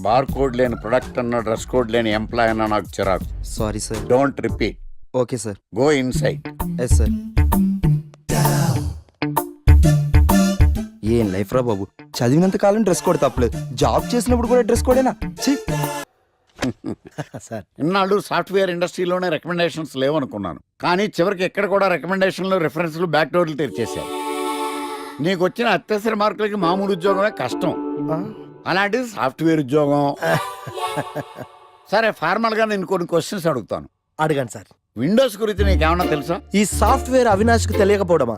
Bar code లేని product అన్న, dress code లేని ఎంప్లాయ్ అన్న నాకు చిరాకు. Sorry sir. Don't repeat. Okay sir. Go inside. Yes sir. ఏం లైఫ్ రా బాబు, చదివినంత కాలం డ్రెస్ కోడ్ తప్పలేదు, జాబ్ చేసినప్పుడు కూడా డ్రెస్ కోడేనా? సార్ ఇన్నాళ్ళు సాఫ్ట్వేర్ ఇండస్ట్రీలోనే రికమెండేషన్స్ లేవనుకున్నాను, కానీ చివరికి ఎక్కడ కూడా రికమెండేషన్లు, రిఫరెన్స్లు, బ్యాక్ డోర్లు తెరిచేశారు. నీకు వచ్చిన అత్యవసర మార్కులకి మామూలు ఉద్యోగమే కష్టం, అలాంటిది సాఫ్ట్వేర్ ఉద్యోగం. సరే, ఫార్మల్ గా నేను కొన్ని క్వశ్చన్స్ అడుగుతాను. అడగండి సార్. విండోస్ గురించి నీకేమన్నా తెలుసా? ఈ సాఫ్ట్వేర్ అవినాష్ కు తెలియకపోవడమా?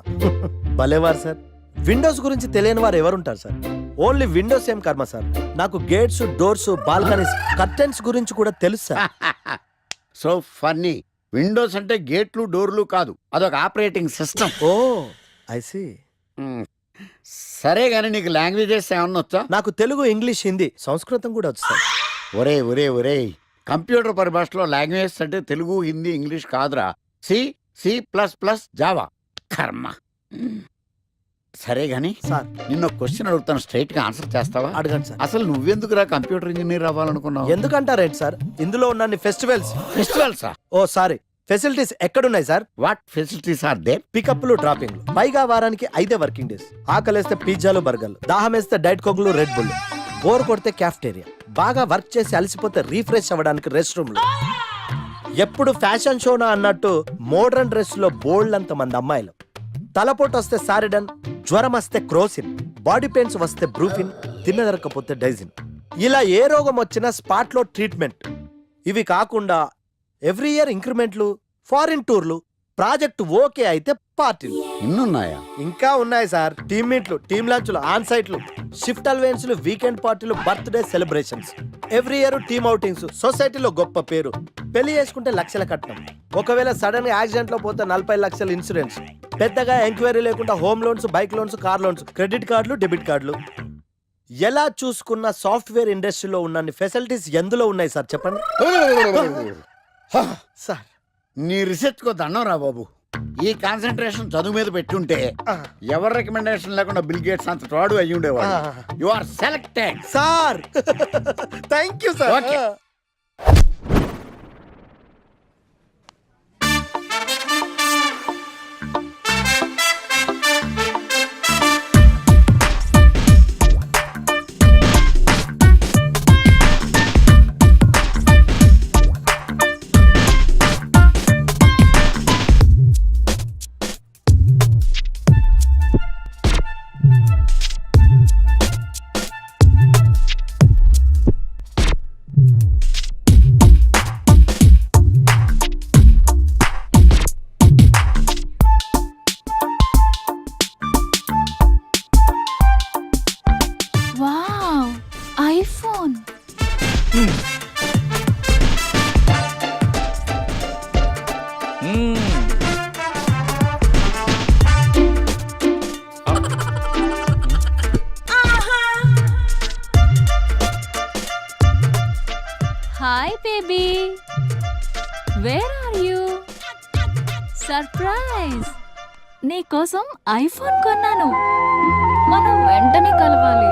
భలేవారు సార్. విండోస్ గురించి తెలియని వారు ఎవరుంటారు సార్? ఓన్లీ విండోస్ ఏం కర్మ సార్, నాకు గేట్స్, డోర్స్, బాల్కనీస్, కర్టెన్స్ గురించి కూడా తెలుసు సార్. So funny. విండోస్ అంటే గేట్లు, డోర్లు కాదు, అదొక operating system. Oh I see. సరే గానీ నీకు లాంగ్వేజెస్ ఏమన్నా వచ్చా? నాకు తెలుగు, ఇంగ్లీష్, హిందీ, సంస్కృతం కూడా వచ్చు సార్. ఒరే ఒరే ఒరే, కంప్యూటర్ పరిభాషలో లాంగ్వేజెస్ అంటే తెలుగు, హిందీ, ఇంగ్లీష్ కాదురా. C, C plus plus, Java. కర్మ. సరే గాని సార్, నిన్న క్వశ్చన్ అడుగుతాను, స్ట్రైట్ గా ఆన్సర్ చేస్తావా? అడగండి సార్. అసలు నువ్వెందుకురా కంప్యూటర్ ఇంజనీర్ అవ్వాలనుకున్నావు? ఎందుకంటారేంటి సార్, ఇందులో ఉన్న ఫెస్టివల్స్. ఫెస్టివల్సా? ఓ సారీ, ఫెసిలిటీస్ ఎక్కడున్నాయి sir? What facilities are there? పికప్లు, డ్రాపింగ్లు, పైగా వారానికి 5 వర్కింగ్ డేస్. ఆకలేస్తే పిజ్జాలు, బర్గర్లు, దాహం వేస్తే డైట్ కోక్లు, రెడ్ బుల్, బోర్ కొడితే క్యాఫ్టేరియా, బాగా వర్క్ చేసి అలసిపోతే రీఫ్రెష్ అవ్వడానికి రెస్ట్ రూమ్లు. ఎప్పుడు ఫ్యాషన్ షోనా అన్నట్టు మోడర్న్ డ్రెస్ లో బోల్డ్ అంత మంది అమ్మాయిలు. తలపోటు వస్తే సారిడన్, జ్వరం వస్తే క్రోసిన్, బాడీ పెయిన్స్ వస్తే బ్రూఫిన్, తిన్నదరకపోతే డైజిన్. ఇలా ఏ రోగం వచ్చినా స్పాట్ లో ట్రీట్మెంట్. ఇవి కాకుండా ఎవ్రీ ఇయర్ ఇంక్రిమెంట్లు, ఫారిన్ టూర్లు, ప్రాజెక్ట్ ఓకే అయితే పార్టీలు. ఇన్నున్నాయా? ఇంకా ఉన్నాయి సార్. టీమ్ మీట్లు, టీమ్ లంచ్లు, ఆన్ సైట్లు, షిఫ్ట్ అలవెన్స్లు, వీకెండ్ పార్టీలు, birthday celebrations, every year team outings, సొసైటీలో గొప్ప పేరు. పెళ్లి చేసుకుంటే లక్షల కట్నం, ఒకవేళ సడన్ గా యాక్సిడెంట్ లో పోతే 40 లక్షల ఇన్సూరెన్స్, పెద్దగా ఎంక్వైరీ లేకుండా home loans, bike loans, car loans, credit కార్డులు, డెబిట్ కార్డులు. ఎలా చూసుకున్న సాఫ్ట్వేర్ ఇండస్ట్రీలో ఉన్న ఫెసిలిటీస్ ఎందులో ఉన్నాయి సార్ చెప్పండి. సార్ నీ రీసెర్చ్ కో దండం రా బాబు. ఈ కాన్సన్ట్రేషన్ చదువు మీద పెట్టుంటే ఎవరి రికమెండేషన్ లేకుండా బిల్ గేట్స్ అంత తోడు అయ్యి ఉండేవాడు. You are selected sir. Thank you sir. Okay. Wow, iPhone. Hi baby, where are you? Surprise, నీకోసం ఐఫోన్ కొన్నాను, మనం వెంటనే కలవాలి.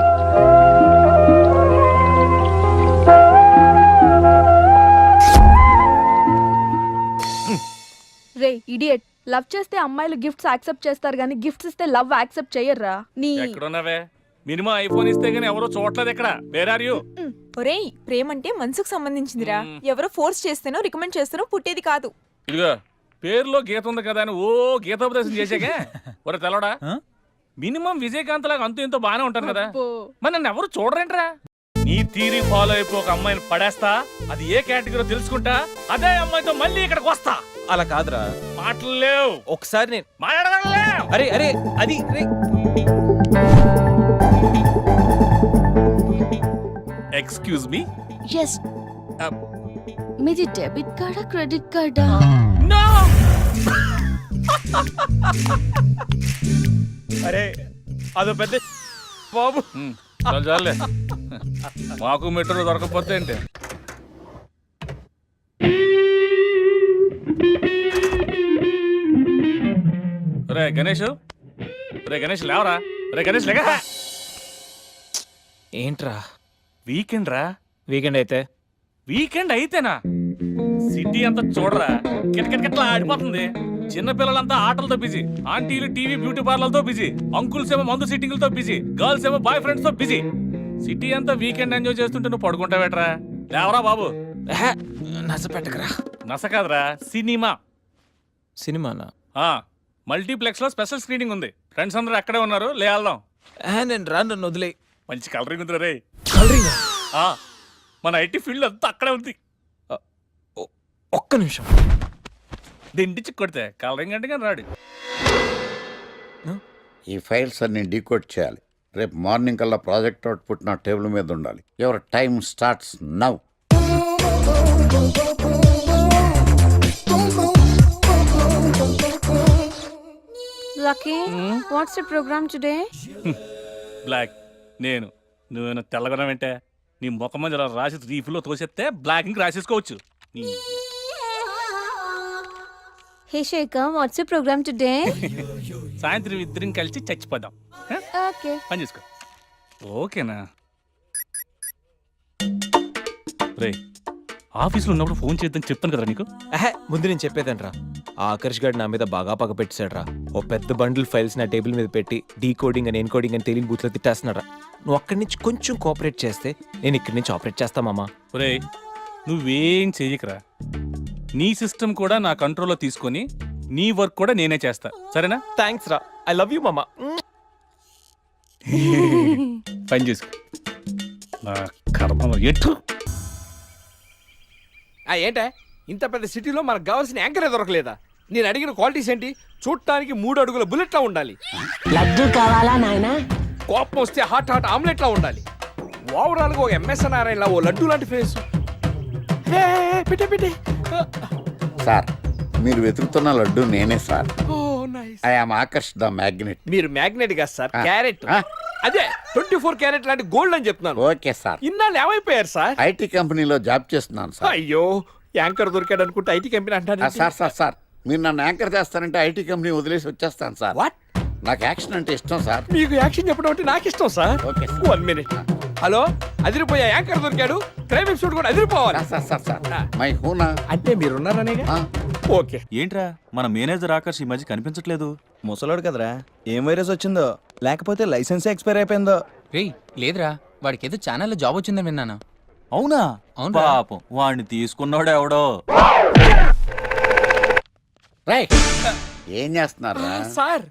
రే ఇడియట్, లవ్ చేస్తే అమ్మాయిలు గిఫ్ట్స్ యాక్సెప్ట్ చేస్తారు కానీ గిఫ్ట్స్ ఇస్తే లవ్ యాక్సెప్ట్ చెయ్యర్రా. నీ ఎక్కడున్నావే? మినిమం ఐఫోన్ ఇస్తే గానీ ఎవరో చూడలేదు ఇక్కడ. Where are you? ఒరేయ్, ప్రేమంటే మనసుకు సంబంధించిందిరా. ఎవరో ఫోర్స్ చేస్తేనో రికమెండ్ చేస్తేనో పుట్టేది కాదు. ఇదిగో పేరులో గీత ఉంది కదా అని ఓ గీతోపదేశం చేసాకే. ఒరే తెలవడా, మినిమం విజయకాంత్ లాగా అంతూ ఇంతో బానే ఉంటాను కదా, మరి నన్ను ఎవరు చూడరేంట్రా? నీ తీరి ఫాలో అయిపో ఒక అమ్మాయిని పడేస్తా, అది ఏ కేటగిరీ తెలుసుకుంటా, అదే అమ్మాయితో మళ్ళీ ఇక్కడికి వస్తా. అలా కాదురా, మాటలు లేవు. ఒకసారి నేను మాట్లాడలేవు. అరే అరే అది ఎక్స్క్యూజ్ మీ. ఎస్, మీది డెబిట్ కార్డా క్రెడిట్ కార్డా? నో. అరే అదో పెద్ద బాబు. చాలే, మాకు మెట్రో దొరకకపోతే ఏంటి? రే గణేష్, రే గణేష్ లేవరా. రే గణేష్ లేక. ఏంట్రా? వీకెండ్ రా, వీకెండ్ అయితే వీకెండ్ అయితేనా సిటీ అంతా చూడరా కిటకిటకిట్లా ఆడిపోతుంది. చిన్న పిల్లలంతా ఆటలతో బిజీ, ఆంటీలు టీవీ బ్యూటీ పార్లర్తో బిజీ, అంకుల్స్ ఏమో మందు సిట్టింగ్లతో బిజీ, గర్ల్స్ ఏమో బాయ్ ఫ్రెండ్స్ తో బిజీ. సిటీ అంతా వీకెండ్ ఎంజాయ్ చేస్తుంటే నువ్వు పడుకుంటావేట్రా? లేవరా బాబు. నచ్చ పెట్టకరా. నస కాదురా, సినిమా. సినిమానా? మల్టీప్లెక్స్ లో స్పెషల్ స్క్రీనింగ్ ఉంది. ఫ్రెండ్స్ అందరూ అక్కడే ఉన్నారు, లే వెళ్దాం. నేను రాను, నన్ను వదిలే. మంచి కలరింగ్ ఉంది రే. కలరింగ్? మన ఐటీ ఫీల్డ్ అంతా అక్కడే ఉంది. ఒక్క నిమిషం. దిండిచి కొడితే కలరింగ్ అంటే కానీ రాడు. ఈ ఫైల్స్ అన్ని డీకోడ్ చేయాలి. రేపు మార్నింగ్ కల్లా ప్రాజెక్ట్ అవుట్పుట్ నా టేబుల్ మీద ఉండాలి. Your time starts now. Lucky what's the programme today? Black నేను నువ్వేనా తెల్లగొనం ఏంటే? నీ ముఖం మీద ఇలా రాసి రీఫ్లో తోసేస్తే బ్లాక్ ఇంక రాసేసుకోవచ్చు. Hey Shekhar, what's your programme today? సాయంత్రం ఇద్దరం కలిసి చచ్చిపోదాం. ఓకే. పని చేసుకో. ఓకేనా? రే, ఆఫీస్లో ఉన్నప్పుడు ఫోన్ చేద్దాం చెప్తాను కదా నీకు. ముందు నేను చెప్పేదంట్రా. ఆ ఆకర్ష్ గారు నా మీద బాగా పగ పెట్టాడురా. ఓ పెద్ద బండిల్ ఫైల్స్ నా టేబుల్ మీద పెట్టి డీకోడింగ్ అని ఎన్కోడింగ్ అని తెలియని బూత్లో తిట్టేస్తున్నారా. నువ్వు అక్కడి నుంచి కొంచెం కోఆపరేట్ చేస్తే నేను ఇక్కడి నుంచి ఆపరేట్ చేస్తా మామా. రే, నువ్వేం చెయ్యకరా. నీ సిస్టమ్ కూడా నా కంట్రోల్లో తీసుకొని నీ వర్క్ కూడా నేనే చేస్తా, సరేనా? థ్యాంక్స్ రా. ఐ లవ్ యూ మామా. పని చేసుకో. నా కర్మ ఎటు. ఏంటే ఇంత పెద్ద సిటీలో మనకు కావాల్సిన యాంకరే దొరకలేదా? నేను అడిగిన క్వాలిటీస్ ఏంటి? చూడటానికి 3 అడుగుల బుల్లెట్లా ఉండాలి, లడ్డు కావాలా నాయనా? కోపం వస్తే హాట్ హాట్ ఆమ్లెట్లా ఉండాలి, ఓవరాల్ గా ఒక ఎంఎస్ నారాయణలా ఓ లడ్డు లాంటి ఫేస్. పెట్టే పెట్టే. సార్, మీరు వెతుకుతున్న లడ్డు నేనే sir. Oh nice. I am Akarsh the magnet. మీరు మ్యాగ్నెట్ కాదు సార్, ఆ. క్యారెట్. ఆ. అదే 24 క్యారెట్ లాంటి గోల్డ్ అని చెప్తున్నాను. Okay sir. ఇన్నాళ్ళు ఏమైపోయారు సార్? ఐటీ కంపెనీలో జాబ్ చేస్తున్నాను సార్. అయ్యో, యాంకర్ దొరికాడు అనుకుంటే ఐటీ కంపెనీ అంటారు. సార్ సార్ సార్, మీరు నన్ను యాంకర్ చేస్తారంటే ఐటీ కంపెనీ వదిలేసి వచ్చేస్తాను సార్. వాట్? నాకు యాక్షన్ అంటే ఇష్టం సార్. మీకు యాక్షన్ చెప్పడం అంటే నాకు ఇష్టం sir. Okay sir. 1 minute. Hello, అదిరిపోయా యాంకర్ దొరికాడు. క్రైమ్ ఎపిసోడ్ కూడా అదిరిపోవాలి. సార్ సార్ సార్ మై హూనా. అంటే మీరున్నారనేగా. ఆ, ఓకే. ఏంట్రా మన మేనేజర్ ఆకర్ష్ ఈ మధ్య కనిపించట్లేదు? ముసలోడు కదరా, ఏం వైరస్ వచ్చిందో లేకపోతే లైసెన్స్ ఎక్స్పైర్ అయిపోయిందో. రేయ్ లేదురా, వాడికి ఏదో ఛానల్లో జాబ్ వచ్చిందని విన్నాను. అవునా? అవునురా. పాపం వాడిని తీసుకున్నాడు ఎవడో. రైట్. ఏం చేస్తున్నారు? సార్,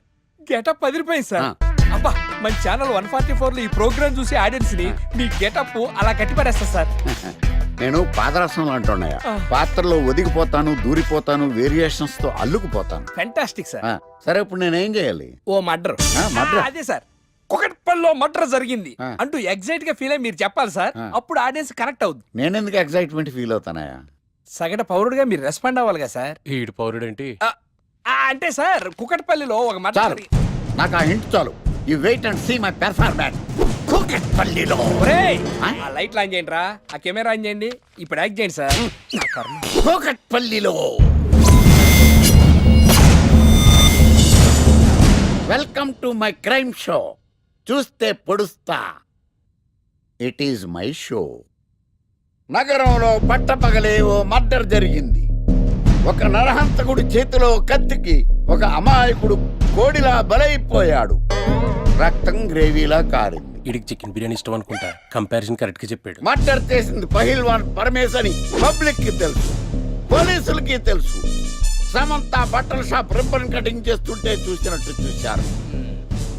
గెటప్ అదిరిపోయింది సార్. అబ్బా, మన ఛానల్ 144 లో ఈ ప్రోగ్రామ్ చూసి ఆడియన్స్ ని మీ గెటప్ అలా కట్టిపడేస్తా సార్. నేను పాదరసంలో అంటున్నాయా, పాత్రలో ఒదిగిపోతాను, దూరిపోతాను, వేరియేషన్స్ తో అల్లుకుపోతాను. Fantastic sir. సరే, ఇప్పుడు నేనేం చేయాలి? ఓ మర్డర్. మర్డర్? అదే సార్, కుకట్పల్లిలో మర్డర్ జరిగింది ఆ. అంటూ ఎగ్జైట్ గా ఫీల్ అయ్యి మీరు చెప్పాలి సార్. ఆ. అప్పుడు ఆడియన్స్ కనెక్ట్ అవుద్ది. నేనెందుకు ఎక్సైట్మెంట్ ఫీల్ అవుతానయా? సగటు పౌరుడుగా మీరు రెస్పాండ్ అవ్వాలి కదా సార్. ఈడు పౌరుడేంటి? అంటే సార్, కుకట్పల్లిలో ఒక మర్డర్ చాలు, నాకు ఆ హింట్ చాలు. You wait and see my performance. కూకట్పల్లిలో. ఆ లైట్ ఆన్ చేయండి రా, ఆ కెమెరా ఆన్ చేయండి. ఇప్పుడు యాక్ట్ చేయండి సార్. నా కర్మ. కూకట్పల్లిలో. Welcome to my crime show. చూస్తే పొడుస్తా. It is my show. నగరంలో పట్టపగలే ఓ మర్డర్ జరిగింది. ఒక నరహంతకుడి చేతిలో కత్తికి ఒక అమాయకుడు కోడిలా బలైపోయాడు. రక్తం గ్రేవీలా కారింది. ఇడికి చికెన్ బిర్యానీ ఇష్టం అనుకుంటా. కంపారిజన్ కరెక్ట్ గా చెప్పాడు. మర్డర్ చేసింది పహిల్వాన్ పరమేశ్ అని పబ్లిక్ కి తెలుసు, పోలీసులకి తెలుసు. సమంత బట్టల షాప్ రిబ్బన్ కటింగ్ చేస్తుంటే చూసినట్టు చూశారు.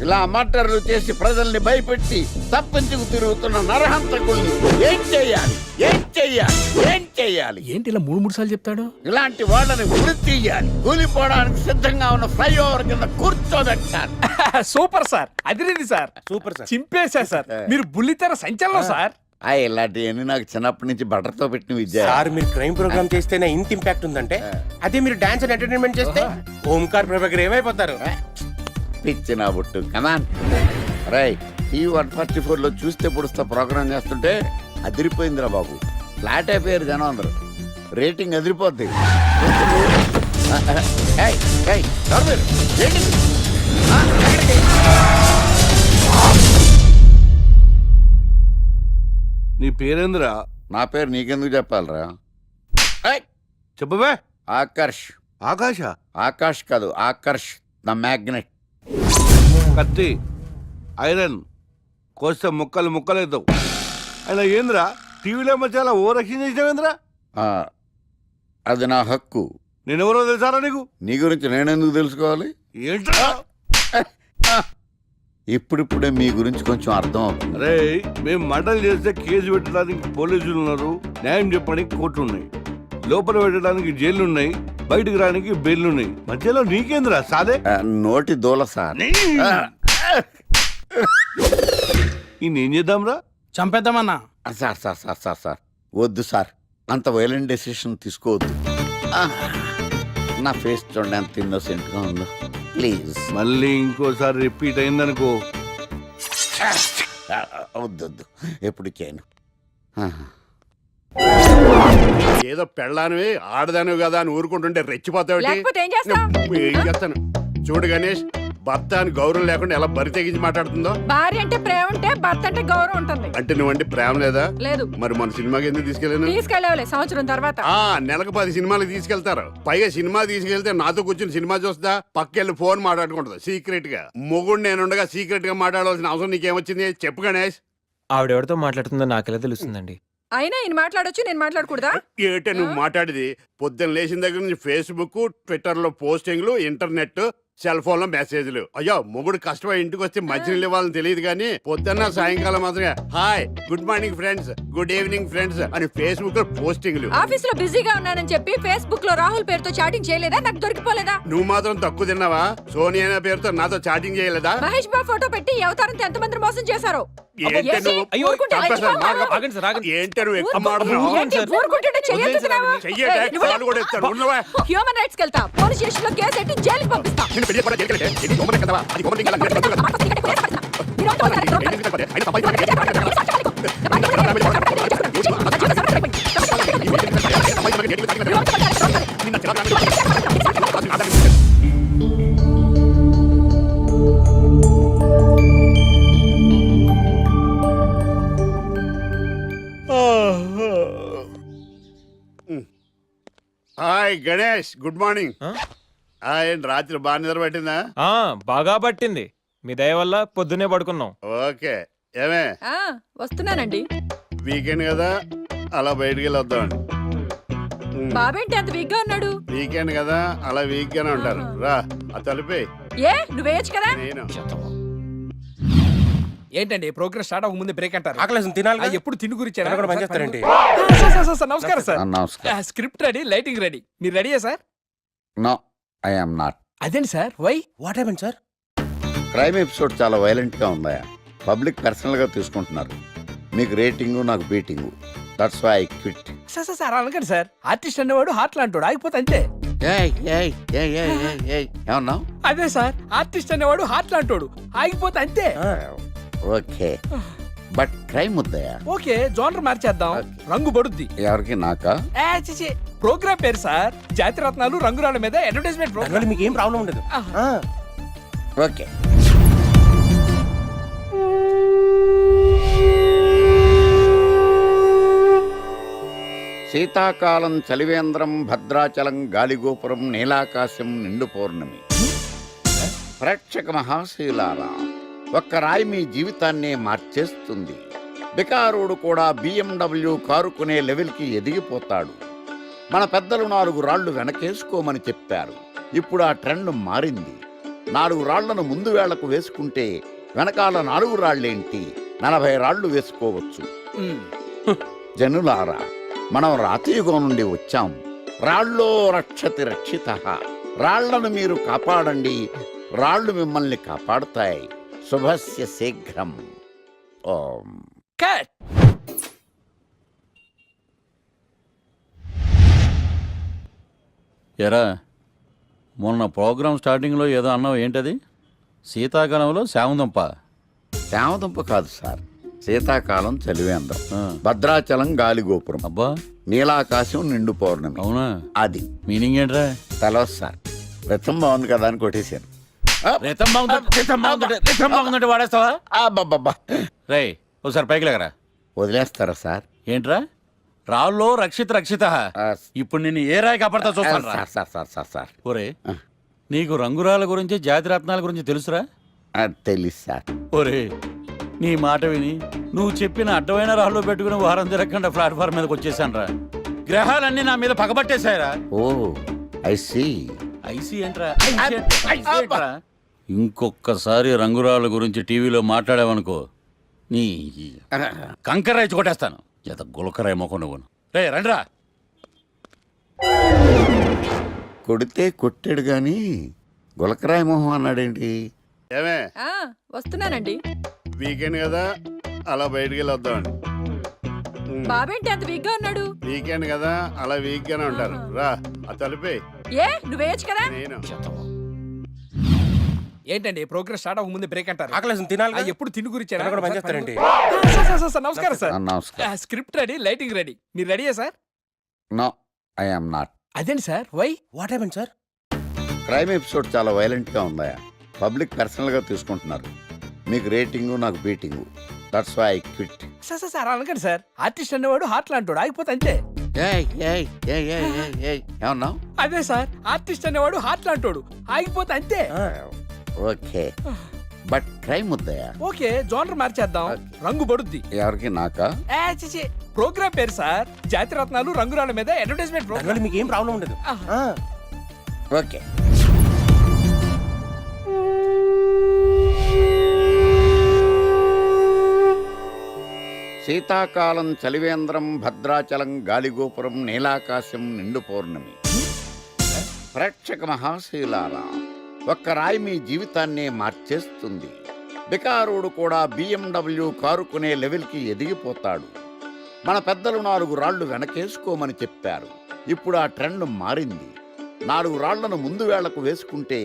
ఇలా మర్డర్లు చేసి ప్రజల్ని భయపెట్టి తప్పించుకు తిరుగుతున్న నరహంతకుల్ని ఏం చెయ్యాలి? ఏం చెయ్యాలి? ఏం చెయ్యాలి? ఏంటి ఇలా 3 సార్లు చెప్తాడు? ఇలాంటి వాళ్ళని ఉరి తీయాలి. కూలిపోవడానికి సిద్ధంగా ఉన్న ఫ్లైఓవర్ కింద కూర్చోబెట్టాలి. సూపర్ సార్, అదిరింది సార్. Super sir. చింపేశా సార్. మీరు బుల్లితెర సంచలనం సార్. ఇలాంటివన్నీ నాకు చిన్నప్పటి నుంచి బట్టర్తో పెట్టిన విద్య. మీరు క్రైమ్ ప్రోగ్రామ్ చేస్తేనే ఇంత ఇంపాక్ట్ ఉందంటే, అదే మీరు డాన్స్ అండ్ ఎంటర్టైన్మెంట్ చేస్తే ఓంకార్ ప్రభాకర్ ఏమైపోతారు? పిచ్చి నా బుట్టు. కమాన్ రైట్. ఈ 144 లో చూస్తే పొడుస్తా ప్రోగ్రామ్ చేస్తుంటే అదిరిపోయిందిరా బాబు. ఫ్లాట్ అయిపోయారు జనం అందరూ. రేటింగ్ అదిరిపోద్ది. ఏయ్, ఏయ్, ఎవరు మీరు? ఏంటి? ఎక్కడికి? నీ పేరేంద్రా? నా పేరు నీకెందుకు చెప్పాలరా? చెప్పవే. ఆకర్ష్. ఆకాశ. ఆకాష్ కాదు, ఆకర్ష్ ద మ్యాగ్నెట్. కత్తి, ఐరన్ కోస్తే ముక్కలు ముక్కలేద్దావు. అయినా ఏంద్రా టీవీలో మధ్య అలా ఓ రక్షణ చేసినావేంద్రా? అది నా హక్కు. నేనెవరో తెలుసారా నీకు? నీ గురించి నేనెందుకు తెలుసుకోవాలి? ఏంట్రా? ఇప్పుడిప్పుడే మీ గురించి కొంచెం అర్థం అవుతుంది. అరే, మేము మర్డర్ చేస్తే కేసు పెట్టడానికి పోలీసులు ఉన్నారు, న్యాయం చెప్పడానికి కోర్టులు ఉన్నాయి, లోపల పెట్టడానికి జైలు ఉన్నాయి, బయటకు రానికి బెయిల్ ఉన్నాయి. మధ్యలో నీకేంద్రా సాదే? నోటి దూల సార్. ఏం చేద్దాంరా? చంపేద్దామన్నా. Sir sir sir sir sir వద్దు సార్, అంత వైలెంట్ డెసిషన్ తీసుకోవద్దు. నా ఫేస్ చూడండి ఎంత ఇన్నోసెంట్గా ఉందో. ప్లీజ్ మళ్ళీ ఇంకోసారి రిపీట్ అయిందనుకో. వద్దొద్దు, ఎప్పుడు చేయను. ఏదో పెళ్ళానివి ఆడదానివి కదా అని ఊరుకుంటుంటే రెచ్చిపోతావు. ఏం చేస్తాను చూడు గణేష్, భర్త అని గౌరవం లేకుండా ఎలా బరి తెగించి మాట్లాడుతుందో. భార్య అంటే ప్రేమ ఉంటే భర్త అంటే గౌరవం ఉంటుంది. అంటే నువ్వంటే ప్రేమ లేదా? లేదు. మరి మన సినిమాకి ఎందుకు తీసుకెళ్ళాను? తీసుకెళ్ళవలే సంవత్సరం తర్వాత. నెలకు 10 సినిమాలకు తీసుకెళ్తారు. పైగా సినిమా తీసుకెళ్తే నాతో కూర్చుని సినిమా చూస్తా, పక్కెళ్ళి ఫోన్ మాట్లాడుకుంటుంది సీక్రెట్ గా. మొగుడు నేనుండగా సీక్రెట్ గా మాట్లాడాల్సిన అవసరం నీకేమొచ్చింది చెప్పు గణేష్. ఆవిడెవరితో మాట్లాడుతుందో నాకెలా తెలుస్తుందండి? అయినా ఈయన మాట్లాడొచ్చు, నేను మాట్లాడకూడదా? ఏటే నువ్వు మాట్లాడేది? పొద్దున్న లేచిన దగ్గర నుంచి ఫేస్బుక్, ట్విట్టర్ లో పోస్టింగ్లు, ఇంటర్నెట్, సెల్ ఫోన్ లో మెసేజ్లు. అయ్యో, మొగుడు కష్టమై ఇంటికి వస్తే మంచినీళ్ళు ఇవ్వాలని తెలియదు కానీ పొద్దున్న సాయంకాలం మాత్రమే hi, good morning friends, good evening friends అని ఫేస్బుక్ లో పోస్టింగ్లు. ఆఫీస్ లో బిజీగా ఉన్నానని చెప్పి ఫేస్బుక్ లో రాహుల్ పేరుతో చాటింగ్ చేయలేదా? నాకు దొరికిపోలేదా? నువ్వు మాత్రం తక్కువ తిన్నావా? సోనియా అనే పేరుతో నాతో చాటింగ్ చేయలేదా? మహేష్ బాబు ఫోటో పెట్టి ఈ అవతారంతో ఎంతమంది మోసం చేశారు. ఏంటే నువ్వు? ఏంటే నువ్వు ఎక్కువ మాట్లాడుతున్నావు? హ్యూమన్ రైట్స్ కెళ్తా, పోలీస్ స్టేషన్ లో కేసు పెట్టి జైలుకి పంపిస్తా. Hi Ganesh, good morning. రాత్రి బాగా నిద్ర పట్టిందా? బాగా పట్టింది. మీ దయ వల్ల పొద్దునే పడుకున్నాం. ఓకే. ఏమే వస్తున్నానండి. వీకెండ్ కదా, అలా బయటికి వెళ్ళి వద్దామండి. బాబేంటి అంత వీక్ గా ఉన్నాడు? వీకెండ్ కదా, అలా వీక్ గానే ఉంటారు. రా, ఆ తలిపే. ఏ నువ్వేయచ్చు కదా? నేను ఏంటండి ప్రోగ్రెస్ స్టార్ట్ అవ్వక ముందు బ్రేక్ అంటారు? ఆకలేసం తినాలి. ఎప్పుడు తిని గురించి పనిచేస్తారండి. నమస్కారం సార్. నమస్కారం. Script ready, lighting ready. మీరు రెడీయా sir? No, I am not. అదేంటి sir, why what happen sir? Crime episode చాలా వైలెంట్ గా ఉందా? పబ్లిక్ పర్సనల్ గా తీసుకుంటున్నారు. మీకు రేటింగ్, నాకు beating. That's why I quit. Sir అనకండి సార్. ఆర్టిస్ట్ అనేవాడు హార్ట్ లాంటాడు, ఆగిపోతే అంతే. ఏమన్నా? అదే సార్, ఆర్టిస్ట్ అనేవాడు హార్ట్ లాంటాడు, ఆగిపోతే అంతే. ఓకే, బట్ క్రైమ్ వద్దయా? ఓకే, జోనర్ మార్చేద్దాం. రంగు పడుద్ది. ఎవరికి? నాకా? ప్రోగ్రామ్ పేరు సార్ జాతి రత్నాలు రంగురాళ్ళ మీద అడ్వర్టైజ్మెంట్ ప్రోగ్రామ్. మీకు ఏం ప్రాబ్లం ఉండదు. ఓకే. శీతాకాలం చలివేంద్రం, భద్రాచలం గాలిగోపురం, నీలాకాశం, నిండు పౌర్ణమి. ప్రేక్షక మహాశీలారా, ఒక్క రాయి మీ జీవితాన్నే మార్చేస్తుంది. బికారుడు కూడా BMW కారు కొనే లెవెల్కి ఎదిగిపోతాడు. మన పెద్దలు 4 రాళ్లు వెనకేసుకోమని చెప్పారు. ఇప్పుడు ఆ ట్రెండ్ మారింది. 4 రాళ్లను ముందు వేళ్లకు వేసుకుంటే వెనకాల 4 రాళ్లేంటి, 40 రాళ్లు వేసుకోవచ్చు. జనులారా, మనం రాతియుగం నుండి వచ్చాం. రాళ్ళో రక్షతి రక్షితః. రాళ్లను మీరు కాపాడండి, రాళ్లు మిమ్మల్ని కాపాడుతాయి. శుభస్య శీఘ్రం. ఓం. ఎరా, మొన్న ప్రోగ్రామ్ స్టార్టింగ్లో ఏదో అన్నావు, ఏంటది? శీతాకాలంలో శామందుంప. శామదుంప కాదు సార్, శీతాకాలం చలివేంద్రం, భద్రాచలం గాలిగోపురం, అబ్బా, నీలాకాశం, నిండు పౌర్ణమి. అవునా? అది మీనింగ్ ఏంట్రా? తెలవదు సార్. రతం బాగుంది కదా అని కొట్టేశాను. వాడేస్తావా? అబ్బబ్బబ్బా. రేయ్, ఒకసారి పైకి లేకరా. వదిలేస్తారా సార్? ఏంట్రా రాళ్ళో రక్షిత ఇప్పుడు నేను ఏ రాయి కాపాడతా చూస్తాను రా. సార్ ఒరే నీకు రంగురాల గురించి జాతి రత్నాల గురించి తెలుసురా? తెలుసు సార్. ఒరే నీ మాట విని నువ్వు చెప్పిన అడ్డమైన రాళ్ళు పెట్టుకుని వారం తిరగకుండా ప్లాట్ఫామ్ మీదకి వచ్చేసాను రా. గ్రహాలన్నీ నా మీద పగబట్టేశాయరా. ఓ ఐ సీ. ఐసీ ఏంట్రా? ఇంకొకసారి రంగురాళ్ళ గురించి టీవీలో మాట్లాడావనుకో నీ కంకర్రాయి కొట్టేస్తాను. జత గులకరాయి మొక్క నువ్వును. రే రండ్రా. కొడితే కొట్టాడు గాని గులకరాయి మొహం అన్నాడేంటి? ఏమే వస్తున్నానండి. వీకెండ్ కదా అలా బయటికి వెళ్ళి వద్దామండి. బాబేంటి అంత వీక్ గా ఉన్నాడు? వీకెండ్ కదా అలా వీక్ గానే ఉంటారు. రా ఆ తలిపే. ఏ నువ్వేయచ్చు కదా. నేను ఏంటండి ప్రోగ్రెస్ స్టార్ట్ అవ్వక ముందే బ్రేక్ అంటారు? ఆకలేసం తినాలి. ఎప్పుడు తిని గురించి నమస్కారం. Script ready, lighting ready. మీరు రెడీయా sir? No I am not. అదేంటి sir? Why what happen sir? Crime episode చాలా వైలెంట్ గా ఉందా? పబ్లిక్ పర్సనల్ గా తీసుకుంటున్నారు. మీకు రేటింగు నాకు beating. That's why I quit. Sir అనకండి సార్. ఆర్టిస్ట్ అనేవాడు హార్ట్ లాంటోడు, ఆగిపోతే అంతే. ఏమన్నావు? అదే సార్, ఆర్టిస్ట్ అనేవాడు హార్ట్ లాంటోడు, ఆగిపోతే అంతే. ఓకే బట్ క్రైమ్ వద్దయా? ఓకే జోనర్ మార్చేద్దాం. రంగు పడుద్ది. ఎవరికి? నాకా? ప్రోగ్రామ్ పేరు సార్ జాతి రత్నాలు రంగురాళ్ళ మీద అడ్వర్టైజ్మెంట్ ప్రోగ్రామ్. మీకు ఏం ప్రాబ్లం ఉండదు. ఓకే. శీతాకాలం చలివేంద్రం, భద్రాచలం గాలిగోపురం, నీలాకాశం, నిండు పౌర్ణమి. ప్రేక్షక మహాశీలారా, ఒక్క రాయి మీ జీవితాన్నే మార్చేస్తుంది. బికారుడు కూడా BMW కారు కొనే లెవెల్కి ఎదిగిపోతాడు. మన పెద్దలు 4 రాళ్లు వెనకేసుకోమని చెప్పారు. ఇప్పుడు ఆ ట్రెండ్ మారింది. 4 రాళ్లను ముందు వేళ్లకు వేసుకుంటే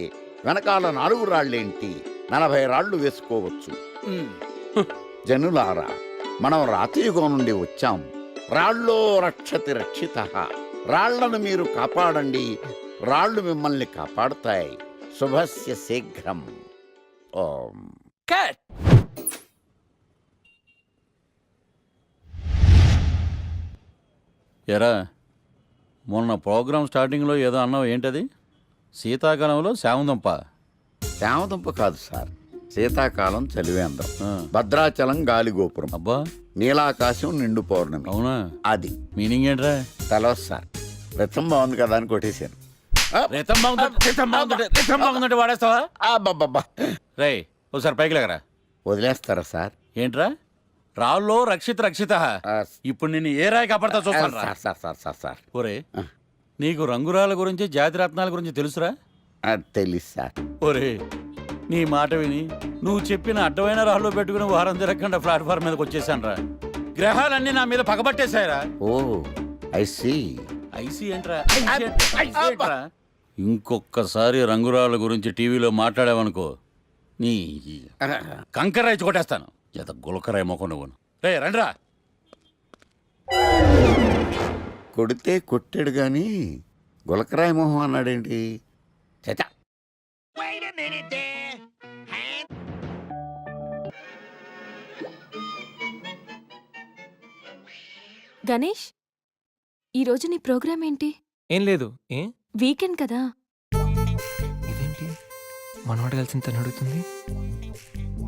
వెనకాల 4 రాళ్లేంటి 40 రాళ్లు వేసుకోవచ్చు. జనులారా, మనం రాతియుగం నుండి వచ్చాం. రాళ్ళో రక్షతి రక్షిత. రాళ్లను మీరు కాపాడండి, రాళ్లు మిమ్మల్ని కాపాడుతాయి. శుభస్య శీఘ్రం. ఓం. కట్. ఎరా మొన్న ప్రోగ్రామ్ స్టార్టింగ్లో ఏదో అన్నావు, ఏంటది? శీతాకాలంలో శామందంప. శామదుంప కాదు సార్, శీతాకాలం చలివేంద్రం, భద్రాచలం గాలిగోపురం, అబ్బా నీలాకాశం, నిండు పౌర్ణమి. అవునా? అది మీనింగ్ ఏంట్రా? తెలవదు సార్. రతం బాగుంది కదా అని కొట్టేశాను. రితం బాగుందంటే వాడేస్తావా? అబ్బబ్బబ్బా. రే ఒకసారి పైకి లేకరా. వదిలేస్తారా సార్? ఏంట్రా? రాళ్ళో రక్షిత ఇప్పుడు నేను ఏ రాయి కాపాడతా చూస్తాను రా. సార్ ఒరే నీకు రంగురాల గురించి జాతి రత్నాల గురించి తెలుసురా? తెలుసు సార్. ఒరే నీ మాట విని నువ్వు చెప్పిన అడ్డమైన రాళ్ళు పెట్టుకుని వారం తిరగకుండా ప్లాట్ఫామ్ మీదకి వచ్చేసాను రా. గ్రహాలన్నీ నా మీద పగబట్టేశాయరా. ఓ ఐ సీ. ఐసీ ఏంట్రా? ఇంకొకసారి రంగురాళ్ళ గురించి టీవీలో మాట్లాడావనుకో నీ కంకర్రాయి కొట్టేస్తాను. జత గులకరాయి మొక్క నువ్వును. రే రండ్రా. కొడితే కొట్టాడు గాని గులకరాయి మొహం అన్నాడేంటి? చచ. గణేష్, ఈరోజు నీ ప్రోగ్రామ్ ఏంటి? ఏం లేదు. ఏ వీకెండ్ కదా. ఇదేంటి మనవాడు కలిసి తను అడుగుతుంది?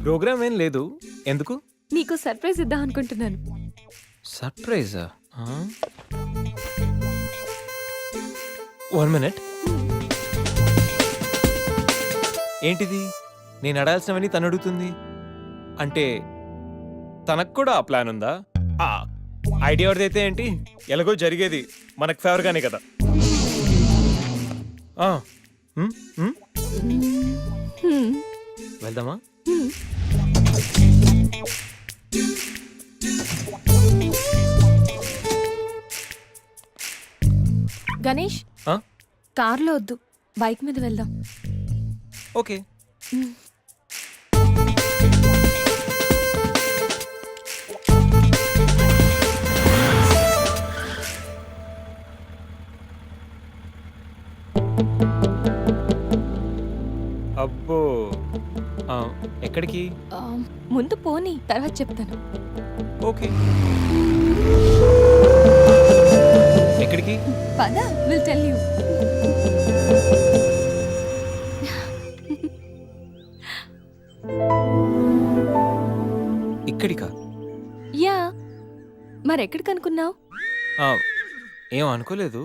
ప్రోగ్రామ్ ఏం లేదు. ఎందుకు? నీకు సర్ప్రైజ్ ఇద్దాం అనుకుంటున్నాను. సర్ప్రైజా? 1 మినిట్. ఏంటిది? నేను అడాల్సినవని తను అడుగుతుంది అంటే తనకు కూడా ఆ ప్లాన్ ఉందా? ఐడియా ఎవరిదైతే ఏంటి, ఎలాగో జరిగేది మనకు ఫేవర్గానే కదా. వెళ్దామా? గణేష్, కార్లో వద్దు, బైక్ మీద వెళ్దాం. ఓకే. అబ్బో, ఎక్కడికి? ముందు పోనీ, తర్వాత చెప్తాను. ఓకే. ఎక్కడికి? పద విల్ టెల్ యూ. ఇక్కడికా? యా, మరెక్కడికి అనుకున్నావు? ఆ, ఏం అనుకోలేదు.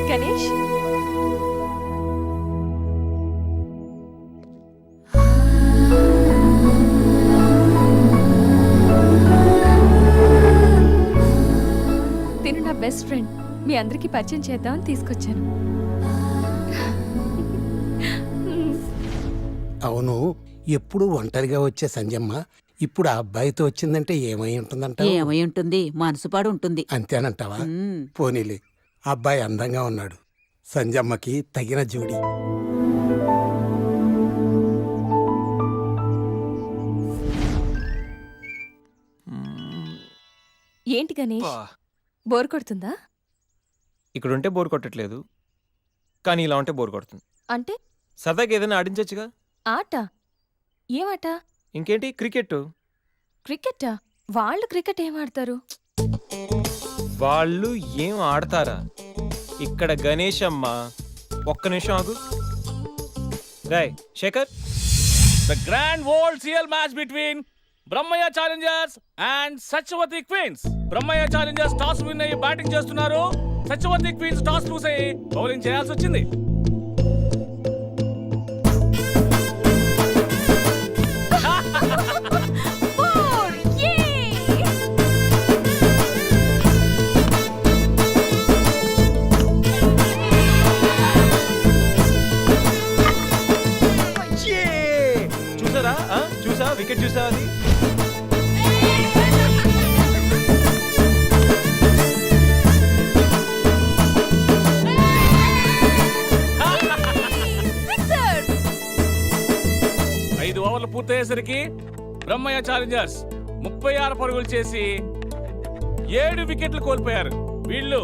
గణేష్, తిను నా బెస్ట్ ఫ్రెండ్. మీ అందరికీ పరిచయం చేద్దామని తీసుకొచ్చాను. అవును, ఎప్పుడు ఒంటరిగా వచ్చే సంజమ్మ ఇప్పుడు ఆ అబ్బాయితో వచ్చిందంటే ఏమై ఉంటుందంట? ఏమై ఉంటుంది, మనసు పాడు ఉంటుంది. అంతేనంటావా? పోనీలే, అబ్బాయి అందంగా ఉన్నాడు, సంజమ్మకి తగిన జోడి. ఏంటి గణేష్, బోర్ కొడుతుందా? ఇక్కడ ఉంటే బోర్ కొట్టట్లేదు, కానీ ఇలా ఉంటే బోర్ కొడుతుంది. అంటే సరదాగా ఏదైనా ఆడించొచ్చుగా. ఆట? ఏమాట? ఇంకేంటి, క్రికెట్. క్రికెటా? వాళ్ళు క్రికెట్ ఏం ఆడతారు? వాళ్ళు ఏం ఆడతారా? ఇక్కడ గణేష్ అమ్మ. ఒక్క నిమిషం ఆగు. Rai Shekhar, the grand world CL match between Brahmayya Challengers and Satyavathi Queens. Brahmayya Challengers toss win అయ్యి బ్యాటింగ్ చేస్తున్నారు. సత్యవతి క్వీన్స్ టాస్ లూస్ అయ్యి బౌలింగ్ చేయాల్సి వచ్చింది. చూసారా? చూసా, వికెట్ చూసా అది. ఐదు ఓవర్లు పూర్తయ్యేసరికి బ్రహ్మయ్య ఛాలెంజర్స్ 36 పరుగులు చేసి 7 వికెట్లు కోల్పోయారు. వీళ్ళు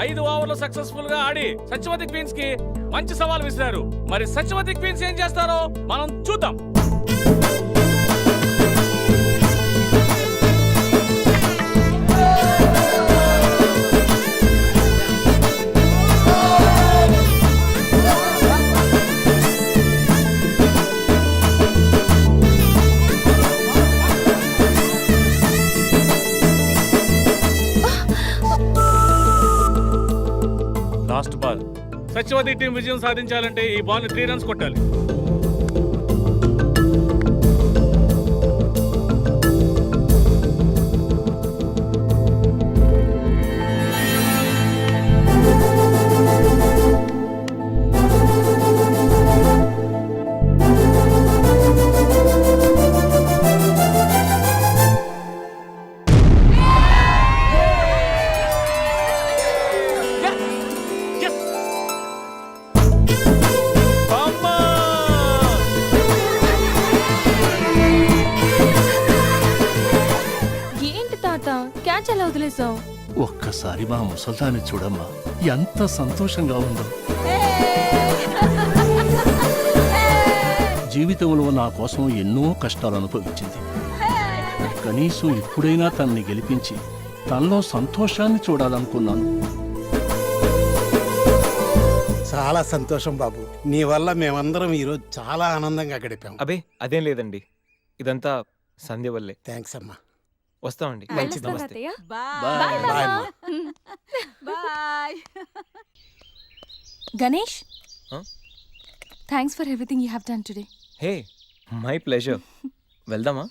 5 ఓవర్లు సక్సెస్ఫుల్ గా ఆడి సత్యవతి క్వీన్స్ కి మంచి సవాల్ విసిరారు. మరి సత్యవతి క్వీన్స్ ఏం చేస్తారో మనం చూద్దాం. Last ball. సత్యవతి టీం విజయం సాధించాలంటే ఈ బాల్ 3 రన్స్ కొట్టాలి. ఏంటి తాత, క్యాచ్ ఎలా వదిలేసావు? ఒక్కసారి మా ముసల్దాన్ని చూడమ్మా, ఎంత సంతోషంగా ఉందో. జీవితంలో నా కోసం ఎన్నో కష్టాలు అనుభవించింది. కనీసం ఇప్పుడైనా తనని గెలిపించి తనలో సంతోషాన్ని చూడాలనుకున్నాను. చాలా సంతోషం బాబు, నీ వల్ల మేమందరం ఈరోజు చాలా ఆనందంగా గడిపాం. అబే అదేం లేదండి, ఇదంతా సంధ్య వల్లే. థ్యాంక్స్ అమ్మా. వస్తామండి. వెళ్ళొస్తాను నమస్తే. అత్తయ్య. బాయ్ బాయ్ అమ్మా. Bye. Ganesh, Huh? Thanks for everything you have done today. Hey, my pleasure. వెళ్దామా?